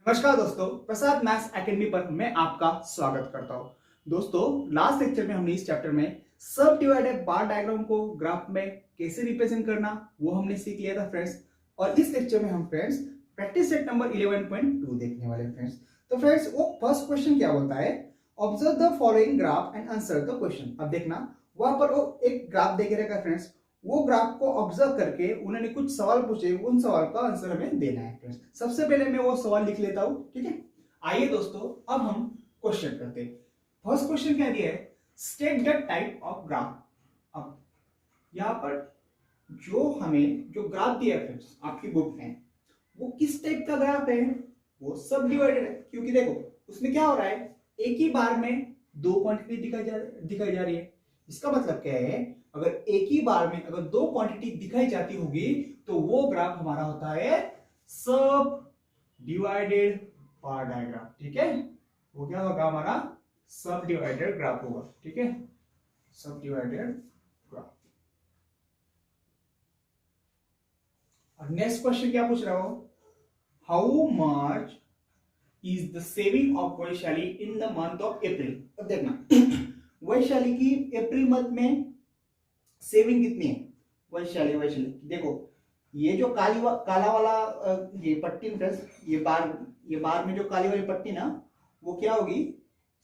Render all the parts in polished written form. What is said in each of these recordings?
नमस्कार दोस्तों, प्रसाद maths academy पर मैं आपका स्वागत करता हूं। दोस्तों, लास्ट लेक्चर में हमने इस चैप्टर में सब डिवाइडेड बार डायग्राम को ग्राफ में कैसे रिप्रेजेंट करना वो हमने सीख लिया था फ्रेंड्स। और इस लेक्चर में हम फ्रेंड्स प्रैक्टिस सेट नंबर 11.2 देखने वाले फ्रेंड्स। तो फ्रेंड्स, वो फर्स्ट क्वेश्चन क्या बोलता है, observe the following graph and answer the question. अब देखना, वहां पर वो एक ग्राफ देखे रहेगा फ्रेंड्स, वो ग्राफ को ऑब्जर्व करके उन्होंने कुछ सवाल पूछे, उन सवाल का आंसर हमें देना है फ्रेंड्स। सबसे पहले मैं वो सवाल लिख लेता हूं, ठीक है। आइए दोस्तों, अब हम क्वेश्चन करते हैं। फर्स्ट क्वेश्चन क्या दिया है, state the type of graph. अब यहां पर जो ग्राफ दिया है फ्रेंड्स आपकी बुक में, वो किस टाइप का ग्राफ है, वो सब डिवाइडेड है। क्योंकि देखो उसमें क्या हो रहा है, एक ही बार में दो क्वांटिटी दिखाई जा रही है। इसका मतलब क्या है, अगर एक ही बार में अगर दो क्वांटिटी दिखाई जाती होगी तो वो ग्राफ हमारा होता है सब डिवाइडेड बार डायग्राम, ठीक है। वो क्या होगा, हमारा सब डिवाइडेड ग्राफ होगा, ठीक है, सब डिवाइडेड ग्राफ। और नेक्स्ट क्वेश्चन क्या पूछ रहा हो, how much is the saving of Vaishali in the month of April. अब देखना वैशाली की अप्रैल मंथ में सेविंग कितनी है। वैशाली देखो, ये जो काला वाला ये पट्टी फ्रेंड्स, ये बार में जो काली वाली पट्टी ना, वो क्या होगी,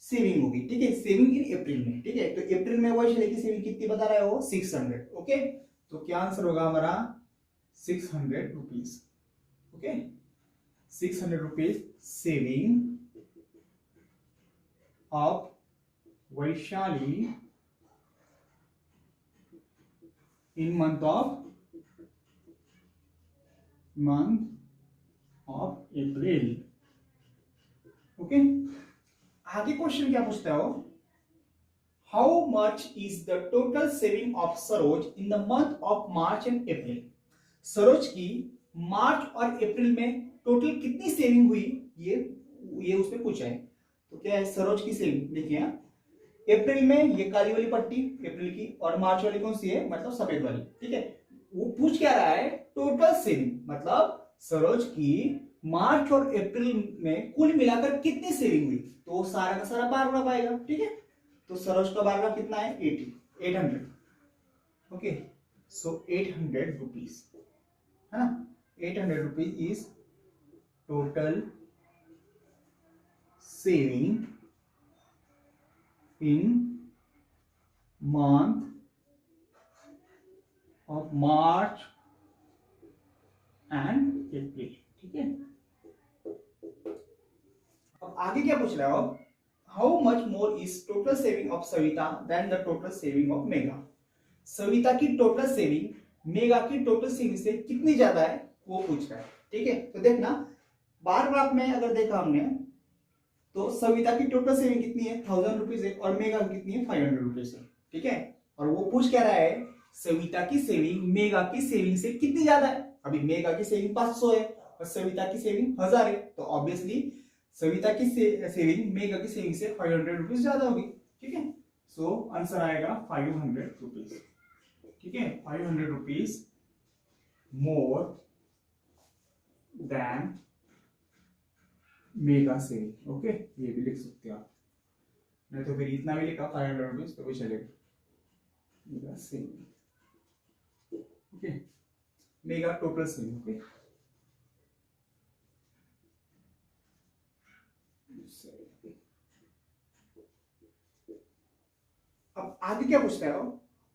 सेविंग होगी, ठीक है। सेविंग इन अप्रैल में, ठीक है। तो अप्रैल में वैशाली की सेविंग कितनी बता रहा है वो, 600, ओके। तो क्या आंसर होगा हमारा, 600 rupees, okay. 600 rupees saving of Vaishali in month of April, okay. आगे क्वेश्चन क्या पूछता हो, how much is the total saving of Saroj in the month of March and April. Saroj की मार्च और अप्रैल में टोटल कितनी सेविंग हुई, ये उसमें पूछा है। तो क्या है सरोज की सेविंग, देखिए अप्रैल में ये काली वाली पट्टी अप्रैल की, और मार्च वाली कौन सी है, मतलब सफेद वाली, ठीक है। वो पूछ क्या रहा है, टोटल सेविंग, मतलब सरोज की मार्च और अप्रैल में कुल मिलाकर कितनी सेविंग हुई। तो वो सारा का सारा बार ग्राफ आएगा, ठीक है। तो सरोज का बार ग्राफ कितना है, 800, ओके। सो 800 रुपीज, है ना। 800 rupees is total saving in month of March and April, ठीक है। अब आगे क्या पूछ रहा हो, how much more is total saving of Savita than the total saving of Mega. Savita की टोटल सेविंग मेगा की टोटल सेविंग से कितनी ज्यादा है वो पूछ रहा है, ठीक है। तो देखना, बार ग्राफ में अगर देखा हमने तो सविता की टोटल सेविंग कितनी है, 1000 रुपीज है, और मेगा की कितनी है, 500 रुपीज है, ठीक है। और वो पूछ क्या रहा है, सविता की सेविंग मेगा की सेविंग से कितनी ज्यादा है। अभी मेगा की सेविंग 500 है और सविता की सेविंग 1000 है, तो ऑब्वियसली सविता की सेविंग मेगा की सेविंग से 500 रुपीज ज्यादा होगी, ठीक है। सो आंसर आएगा 500 रुपीज, ठीक है। 500 rupees more than mega saving, okay. ये भी लिख सकते हो आप, नहीं तो फिर इतना भी लिखा 500 रुपीज तो भी चलेगा, mega saving, okay. Mega total saving, okay. अब आगे क्या पूछता है,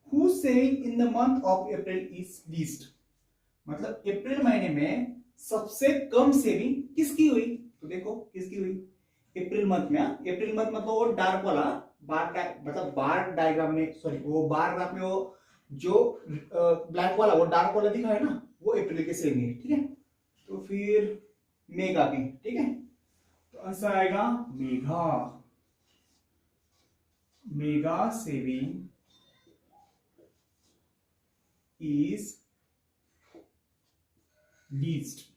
who saving in the month of April is least. मतलब अप्रैल महीने में सबसे कम सेविंग किसकी हुई। तो देखो किसकी हुई, अप्रैल मंथ में, अप्रैल मंथ मतलब वो डार्क वाला मतलब बार डायग्राम में, सॉरी वो बार ग्राफ में वो जो ब्लैक वाला वो डार्क वाला दिखा है ना, वो अप्रैल के सेविंग है, ठीक है। तो फिर मेगा की, ठीक है। तो आंसर आएगा mega, mega saving is least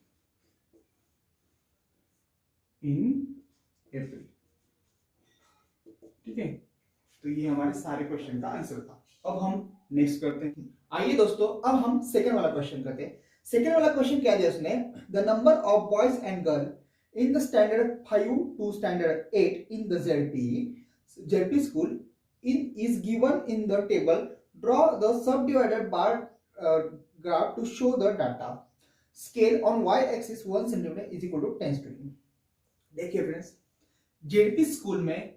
in April, ठीक है। तो ये हमारे सारे क्वेश्चन का आंसर था। अब हम नेक्स्ट करते हैं। आइए दोस्तों, अब हम सेकंड वाला क्वेश्चन करते हैं। सेकंड वाला क्वेश्चन क्या दिया उसने, the number of boys and girl in the standard 5 to standard 8 in the ZP school is given in the table. Draw the subdivided bar graph to show the data. Scale on y-axis 1 cm is equal to 10 student. देखिए friends, ZP school में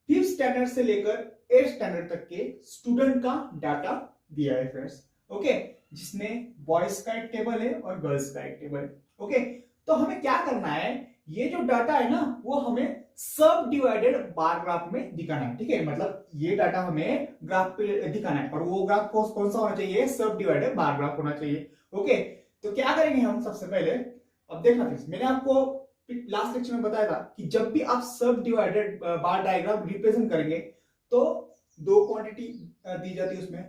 5th standard से लेकर 8th standard तक के student का data दिया है friends. Okay, जिसमें बॉयज का एक टेबल है और गर्ल्स का एक टेबल है. ओके, तो हमें क्या करना है, ये जो डाटा है ना वो हमें सब डिवाइडेड बार ग्राफ में दिखाना है. ठीक है, मतलब ये डाटा हमें ग्राफ पे दिखाना है और वो ग्राफ कौन सा होना चाहिए, सब डिवाइडेड बार ग्राफ होना चाहिए. ओके, तो क्या करेंगे हम सबसे पहले, अब देखना फ्रेंड्स, मैंने आपको लास्ट लेक्चर में बताया था कि जब भी आप सब डिवाइडेड बार डायग्राम रिप्रेजेंट करेंगे तो दो क्वांटिटी दी जाती है उसमें.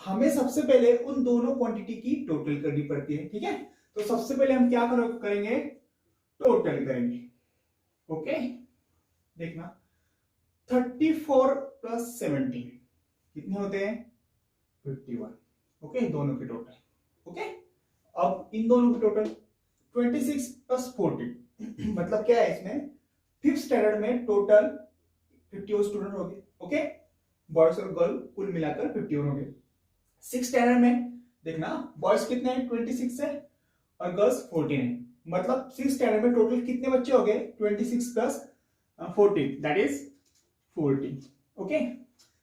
हमें सबसे पहले उन दोनों क्वांटिटी की टोटल करनी पड़ती है. ठीक है, तो सबसे पहले हम क्या करेंगे, टोटल करेंगे. ओके, देखना 34 प्लस 17 कितने होते हैं, 51. ओके, दोनों के टोटल. ओके, अब इन दोनों के टोटल 26 प्लस 14 मतलब क्या है, इसमें 5th स्टैंडर्ड में टोटल 51 स्टूडेंट हो गए. ओके, बॉयज और गर्ल कुल मिलाकर 51 हो गए. 6th स्टैंडर्ड में देखना बॉयज कितने हैं, 26 है और गर्ल्स 14 है. मतलब 6th स्टैंडर्ड में टोटल कितने बच्चे हो गए, 26 plus 14 that is 40. Okay,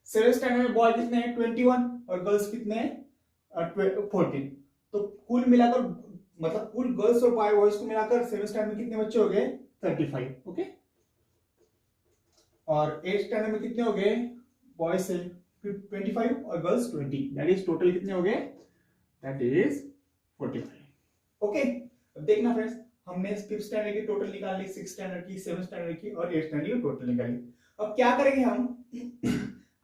7th standard में बॉय कितने हैं, 21 और गर्ल्स कितने हैं, 14. तो कुल मिलाकर मतलब कुल गर्ल्स और बॉयज को मिलाकर 7th स्टैंडर्ड में कितने बच्चे हो गए, 35. ओके, और 8th स्टैंडर्ड में कितने हो गए, बॉयज से 25 और गर्ल्स 20 दैट इज टोटल कितने हो गए, दैट इज 45. ओके, अब देखना फ्रेंड्स, हमने 5th स्टैंडर्ड की टोटल निकाल ली, 6th स्टैंडर्ड की, 7th स्टैंडर्ड की और 8th स्टैंडर्ड की टोटल निकाली. अब क्या करेंगे हम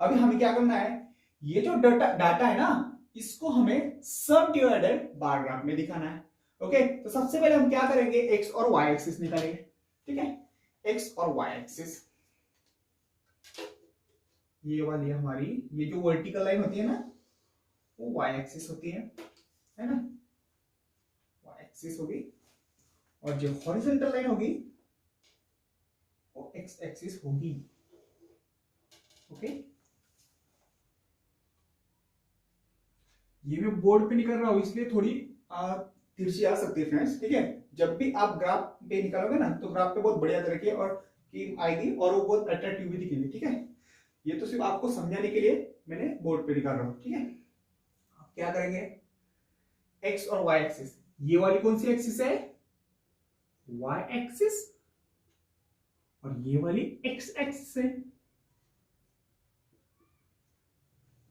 अभी हमें क्या करना है, ये जो डाटा है ना इसको हमें सब डिवाइडेड बार ग्राफ में दिखाना है. ओके, तो सबसे पहले हम क्या करेंगे, एक्स और वाई एक्सिस निकालेंगे. ठीक है, एक्स और वाई एक्सिस, ये वाली हमारी, ये जो वर्टिकल लाइन होती है ना वो वाई एक्सिस होती है ना, वाई एक्सिस होगी, और जो हॉरिजॉन्टल लाइन होगी वो एक्स एक्सिस होगी. ओके, ये मैं बोर्ड पे नहीं कर रहा हूं इसलिए थोड़ी तिरछी आ सकती है फ्रेंड्स. ठीक है, जब भी आप ग्राफ पे निकालोगे ना तो ग्राफ पे बहुत बढ़िया तरीके और की आएगी और वो बहुत अट्रैक्टिव भी दिखेगी. ठीक है, ये तो सिर्फ आपको समझाने के लिए मैंने बोर्ड पे निकाल रहा हूं. ठीक है, आप क्या करेंगे, एक्स और वाई एक्सिस, ये वाली कौन सी एक्सिस है, वाई एक्सिस, और ये वाली एक्स एक्सिस है.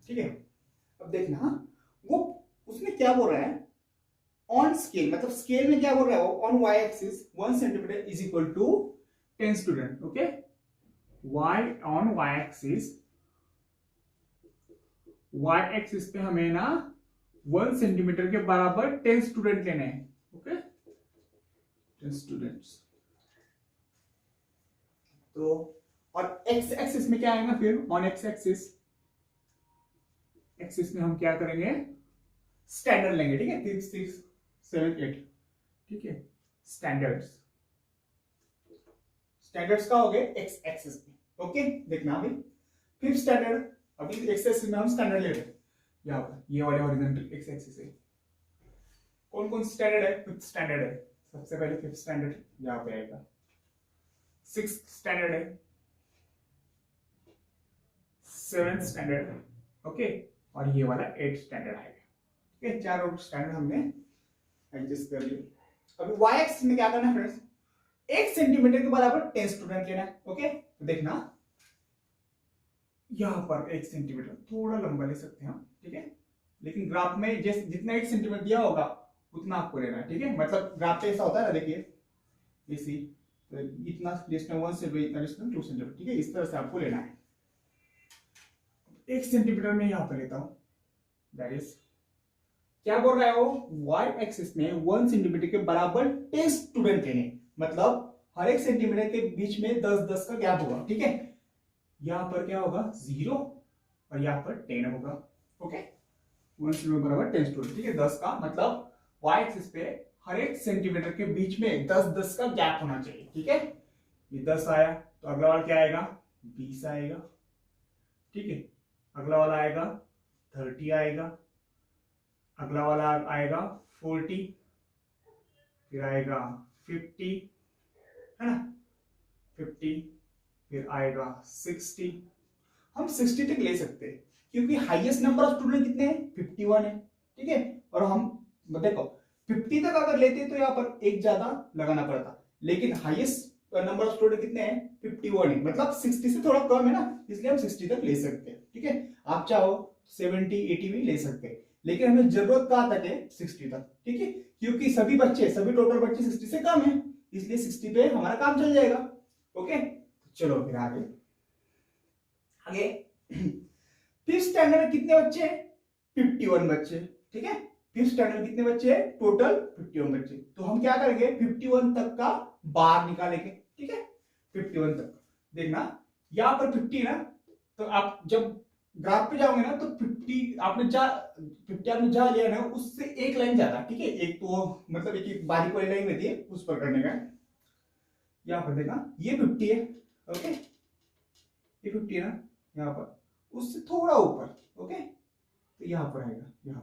ठीक है, अब देखना वो उसमें क्या बोल रहा है, ऑन स्केल, मतलब स्केल में क्या बोल रहा है वो, on Y axis 1 centimetre is equal to 10 student. Okay, Y on Y axis पे हमें ना 1 सेंटीमीटर के बराबर 10 स्टूडेंट लेने हैं. Okay, 10 students. तो और एक्स एक्सिस में क्या आएगा फिर, ऑन एक्स एक्सिस में हम क्या करेंगे, स्टैंडर्ड लेंगे. ठीक है, 3 6 7 8. ठीक है, स्टैंडर्ड्स का हो गए एक्स एक्सिस पे. ओके, देखना अभी 5th स्टैंडर्ड, अभी एक्स एक्सिस में हम स्टैंडर्ड ले रहे हैं. यहाँ पर ये वाले हॉरिजॉन्टल एक्स एक्सिस है. कौन कौन स्टैंडर्ड है, 5th स्टैंडर्ड है, सबसे पहले 5th स्टैंडर्ड यहाँ पे आएगा. 6th स्टैंडर्ड है, 7th स्टैंडर्ड. ओके, और ये वाला 8th स्टैंडर्ड आएगा. ठीक है, चारों स्टैंडर्ड हमने एडजस्ट कर लिए. अभी वाई एक्सिस में क्या करना है फ्रेंड्स, 1 सेंटीमीटर के बराबर 10 स्टूडेंट लेना है. ओके, तो देखना यहां पर 1 सेंटीमीटर थोड़ा लंबा ले सकते हैं हम. ठीक है, लेकिन ग्राफ में जैसे जितना 1 सेंटीमीटर दिया होगा उतना आपको लेना है. ठीक है, मतलब ग्राफ पे ऐसा होता है ना, देखिए इसी तो इतना डिस्टेंस 1 से इतना डिस्टेंस 2 सेंटीमीटर. ठीक है, इस तरह से आपको लेना है. 1 सेंटीमीटर में यहां पर लेता हूं, दैट इज क्या बोल रहा है वो, वाई एक्सिस में 1 सेंटीमीटर के बराबर 10 स्टूडेंट लेने, मतलब हर 1 सेंटीमीटर के बीच में 10-10 का गैप होगा. ठीक है, यहां पर क्या होगा 0 और यहां पर 10 होगा. ओके, 1 सेंटीमीटर बराबर 10 स्टूडेंट. ठीक है, 10 का मतलब वाई एक्सिस पे हर एक सेंटीमीटर के बीच में 10-10 का गैप होना चाहिए, ठीक है। ये 10 आया तो अगला वाला क्या आएगा, 20 आएगा, ठीक है। अगला वाला आएगा 30 आएगा, अगला वाला आएगा 40, फिर आएगा 50, है ना, 50, फिर आएगा 60। हम 60 तक ले सकते हैं क्योंकि हाईएस्ट नंबर ऑफ स्टूडेंट कितने हैं, 51 है, ठीक है। और हम देखो 50 तक अगर लेते तो यहाँ पर एक ज्यादा लगाना पड़ता, लेकिन हाईएस्ट नंबर ऑफ स्टूडेंट कितने हैं, 51 है, मतलब 60 से थोड़ा कम है ना, इसलिए हम 60 तक ले सकते हैं, ठीक है। आप चाहो 70 80 भी ले सकते हैं, लेकिन हमें जरूरत कहां तक है, 60 तक, ठीक है। क्योंकि सभी टोटल बच्चे 60 से कम है, इसलिए 60 पे हमारा काम चल जाएगा, ओके। चलो फिर आगे फिफ्थ स्टैंडर्ड में कितने बच्चे हैं, 51 बच्चे, ठीक है। फिफ्थ स्टैंडर्ड में कितने बच्चे हैं, टोटल 51 बच्चे। तो हम क्या करेंगे, 51 तक का बार निकालेंगे, ठीक है। 51 तक देखना, यहां पर 50 ना, तो आप जब ग्राफ पे जाओगे ना तो 50 आपने जहां लिया ना उससे एक लाइन ज्यादा, ठीक है। एक तो मतलब एक बारीक वाली लाइन रहती है उस पर करने का। यहां पर देखना ये 50 है, ओके, ये 50 है ना, यहाँ पर उससे थोड़ा ऊपर, ओके। तो यहां पर आएगा, यहां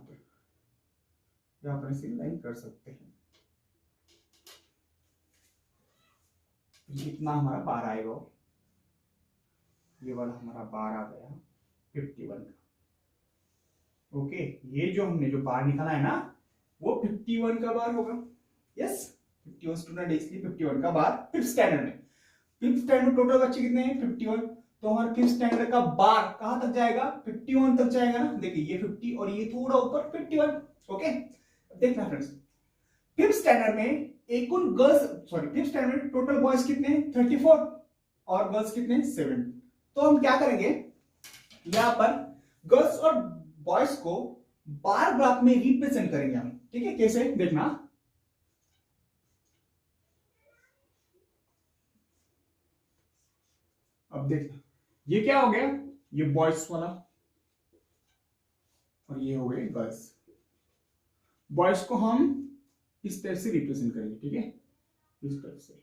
पर इसे लाइन कर सकते हैं। कितना हमारा बार आएगा, ये वाला हमारा बार आ गया 51 का, ओके। ये जो हमने जो बार निकाला है ना वो 51 का बार होगा, यस। 51 स्टूडेंट है इसलिए 51 का बार फिफ्थ स्टैंडर्ड में टोटल बच्चे कितने हैं, 51। तो हमारे फिफ्थ स्टैंडर्ड का बार कहां तक जाएगा, 51 तक जाएगा ना। देखिए ये 50 और ये थोड़ा ऊपर 51, ओके। देखना फ्रेंड्स, फिफ्थ स्टैंडर्ड में फिफ्थ स्टैंडर्ड में टोटल बॉयज कितने हैं, 34 और गर्ल्स कितने हैं, 7। तो हम क्या करेंगे, यहां पर गर्ल्स और बॉयज को बार ग्राफ में रिप्रेजेंट करेंगे हम, ठीक है। कैसे देखना, अब देखना ये क्या हो गया, ये बॉयज वाला और ये हो गए गर्ल्स। बॉयज को हम इस तरह से रिप्रेजेंट करेंगे, ठीक है, इस तरह से।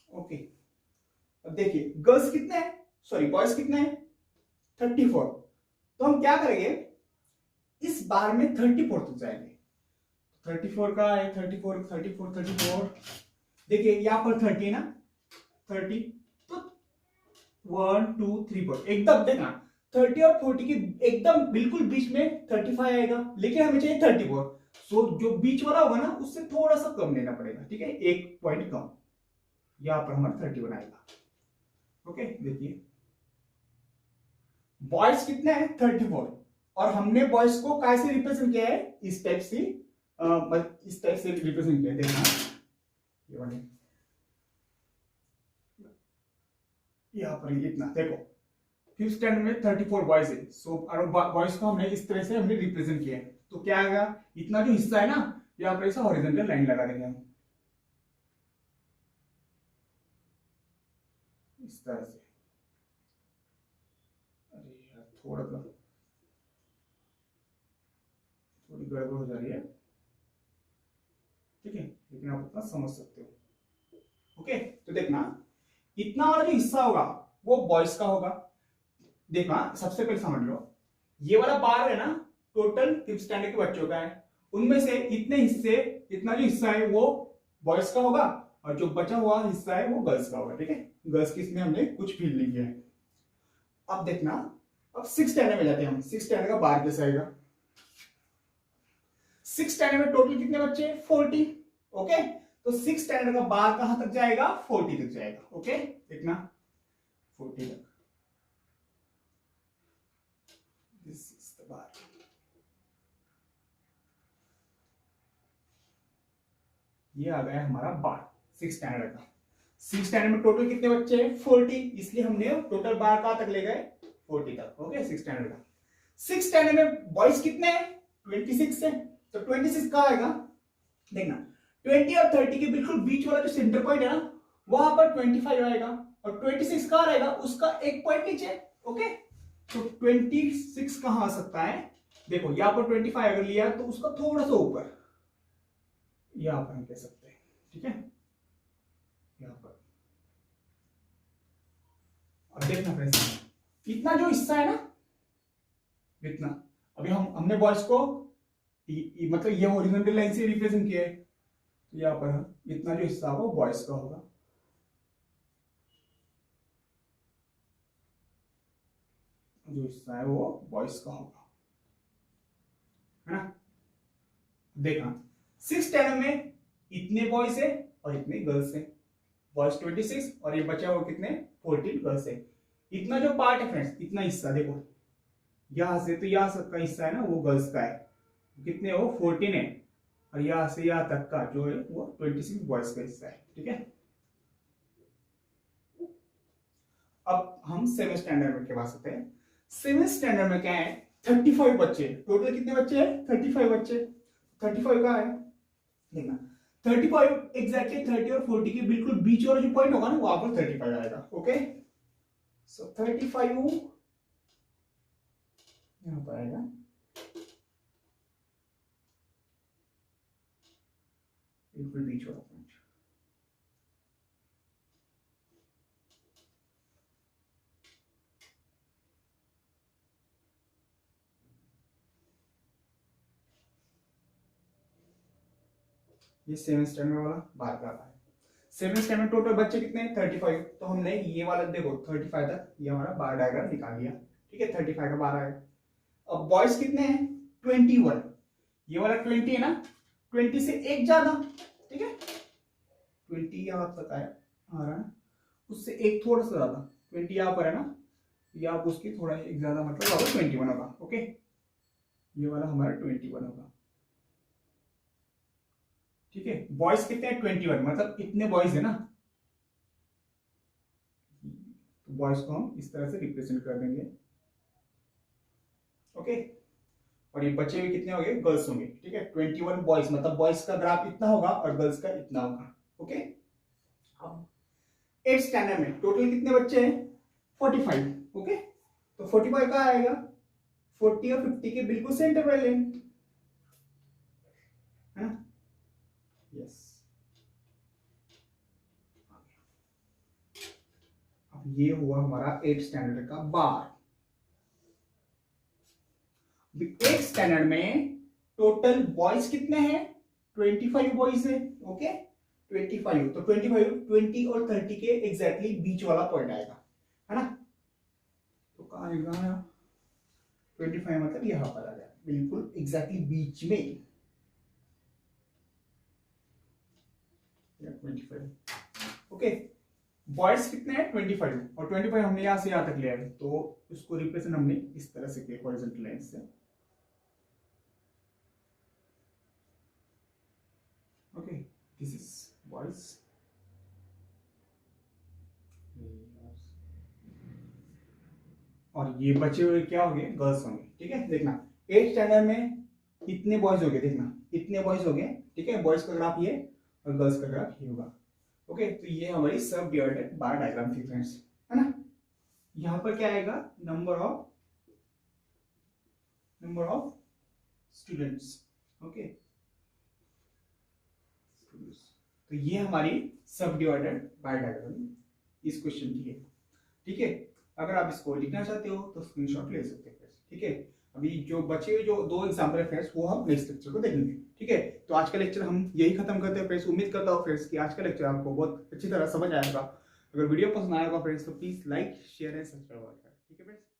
ओके, अब देखिए गर्ल्स कितने हैं, सॉरी बॉयज कितने हैं, 34। तो हम क्या करेंगे, इस बार में 34 तक जाएंगे। 34 का है, 34। देखिए यहां पर 30 ना, 30, तो 1 2 3 4 एकदम देखना 30 और 40 की एकदम बिल्कुल बीच में 35 आएगा, लेकिन हमें चाहिए 34। सो जो बीच वाला होगा ना उससे थोड़ा सा कम लेना पड़ेगा, ठीक है, एक पॉइंट कम। यहां पर हमारा 31 आएगा, ओके। देखिए बॉयज कितने हैं, 34, और हमने बॉयज को कैसे रिप्रेजेंट किया है, इस टाइप से रिप्रेजेंट किया है। देखना ये वाले यहां पर इतना देखो, फिफ्थ स्टैंडर्ड में 34 बॉयज है, सो बॉयज को हमने इस तरह से हमने रिप्रेजेंट किया है। तो क्या आएगा, इतना जो हिस्सा है ना यहाँ पर ऐसा हॉरिजॉन्टल लाइन लगा देंगे हम इस तरह से। अरे यार थोड़ी गड़बड़ हो जा रही है, ठीक है, लेकिन आप इतना समझ सकते हो, ओके। तो देखना इतना वाला जो हिस्सा होगा वो बॉयज का होगा। देखना सबसे पहले समझ लो, ये वाला बार है ना टोटल फिफ्थ स्टैंडर्ड के बच्चों का है, उनमें से इतना जो हिस्सा है वो बॉयज का होगा, और जो बचा हुआ हिस्सा है वो गर्ल्स का होगा, ठीक है। गर्ल्स की इसमें हमने कुछ फील नहीं किया है। अब देखना, अब सिक्स स्टैंडर्ड में जाते हैं हम, सिक्स स्टैंडर्ड का बार कैसे आएगा। सिक्स स्टैंडर्ड में टोटल कितने बच्चे, 40, ओके। तो सिक्स स्टैंडर्ड का बार कहां तक जाएगा, 40 तक जाएगा, ओके। देखना 40 तक, दिस इज द बार। ये आ गया हमारा बार सिक्स स्टैंडर्ड का। सिक्स स्टैंडर्ड में टोटल कितने बच्चे हैं, 40, इसलिए हमने टोटल बार कहां तक ले गए, 40 तक, ओके। सिक्स स्टैंडर्ड का, सिक्स स्टैंडर्ड में बॉयज कितने हैं, 26 है, तो 26 कहां आएगा, देखना 20 और 30 के बिल्कुल बीच वाला जो सेंटर पॉइंट है ना वहां पर 25 आएगा, और 26 कहां रहेगा, उसका एक पॉइंट नीचे, ओके। तो 26 कहां आ सकता है, देखो यहां पर 25 अगर लिया तो उसका थोड़ा सा ऊपर यहां पर हम कह सकते हैं, ठीक है, यहां पर। अब देखना फ्रेंड्स, इतना जो हिस्सा है ना, इतना, अभी हमने बॉयज को मतलब ये हॉरिजॉन्टल लाइन से रिप्रेजेंट किया है, तो यहां पर इतना जो हिस्सा होगा वो बॉयज का होगा, जो हिस्सा है वो बॉयज का होगा, है ना। देखना 6 टैनम में इतने बॉयज है और इतने गर्ल्स है, बॉयज 26 और ये बचा हुआ कितने 14 गर्ल्स है। इतना जो पार्ट है फ्रेंड्स, इतना हिस्सा देखो, यहां से तो यहां तक का हिस्सा है ना वो गर्ल्स का है, कितने हो 14 है, और यहां से यहां तक का जो है वो 26 बॉयज का हिस्सा है, ठीक है। अब हम 7 स्टैंडर्ड में के पास आते हैं। 7 स्टैंडर्ड में क्या है, 35 बच्चे, टोटल कितने बच्चे हैं 35 बच्चे। 35 का है, देखना 35 एग्जैक्टली 30 और 40 के बिल्कुल बीच वाला जो पॉइंट होगा ना वहां पर 35 आएगा, ओके। सो 35 यहां पर आएगा, बिल्कुल बीच वाला पॉइंट। ये 7 स्टैंडर्ड वाला बाहर का है। 7 स्टैंडर्ड टोटल बच्चे कितने हैं 35, तो हमने ये वाला देखो 35 तक ये हमारा बार डायग्राम निकाल लिया, ठीक है, 35 का बार आएगा। अब बॉयज कितने हैं 21, ये वाला 20 है ना, 20 से एक ज्यादा, ठीक है, 20 यहां तक आया आ रहा है, उससे एक थोड़ा सा ज्यादा 20 यहां पर है ना, या आप उसकी थोड़ा एक ज्यादा मतलब 21 होगा, ओके। ये वाला हमारा 21 होगा, ठीक है। बॉयज कितने हैं 21, मतलब इतने बॉयज है ना, तो बॉयज को हम इस तरह से रिप्रेजेंट कर देंगे, ओके। और ये बचे हुए कितने होंगे गर्ल्स होंगे, ठीक है, 21 बॉयज, मतलब बॉयज का ग्राफ इतना होगा और गर्ल्स का इतना होगा, ओके। अब 8 स्टैंडर्ड में टोटल कितने बच्चे हैं 45, ओके। तो 45 का आएगा 40 और 50 के बिल्कुल सेंटर वाले, है ना, यस। अब ये हुआ हमारा 8 स्टैंडर्ड का बार। 8 स्टैंडर्ड में टोटल बॉयज कितने हैं 25 बॉयज है, ओके, 25, तो 25 20 और 30 के एग्जैक्टली बीच वाला पॉइंट आएगा, है ना। तो कहां आएगा 25 मतलब यहां पर आ जाएगा, बिल्कुल एग्जैक्टली बीच में 25, ओके। बॉयज कितने हैं 25 और 25 हमने यहां से यहां तक लिया है, तो उसको रिप्रेजेंट हमने इस तरह से किया हॉरिजॉन्टल लाइन से, ओके। दिस इज बॉयज, और ये बचे हुए क्या होंगे गर्ल्स होंगे, ठीक है। देखना 8 स्टैंडर्ड में इतने बॉयज हो गए, देखना इतने बॉयज हो गए, ठीक है, बॉयज का ग्राफ ये और गर्ल्स का ग्राफ ये होगा, ओके। तो ये हमारी सब डिवाइडेड बार डायग्राम थी फ्रेंड्स, है ना। यहां पर क्या आएगा नंबर ऑफ स्टूडेंट्स, ओके। तो ये हमारी सब डिवाइडेड बार डायग्राम इस क्वेश्चन की है, ठीक है। अगर आप इसको लिखना चाहते हो तो स्क्रीनशॉट ले सकते हैं, ठीक है। अभी जो बचे हुए जो 2 एग्जाम्पल है फ्रेंड्स वो हम नेक्स्ट लेक्चर को देखेंगे, ठीक है। तो आज का लेक्चर हम यही खत्म करते हैं फ्रेंड्स। उम्मीद करता हूँ फ्रेंड्स कि आज का लेक्चर आपको बहुत अच्छी तरह समझ आएगा। अगर वीडियो पसंद आएगा फ्रेंड्स तो please like share and subscribe करें, ठीक है फ्रेंड्स।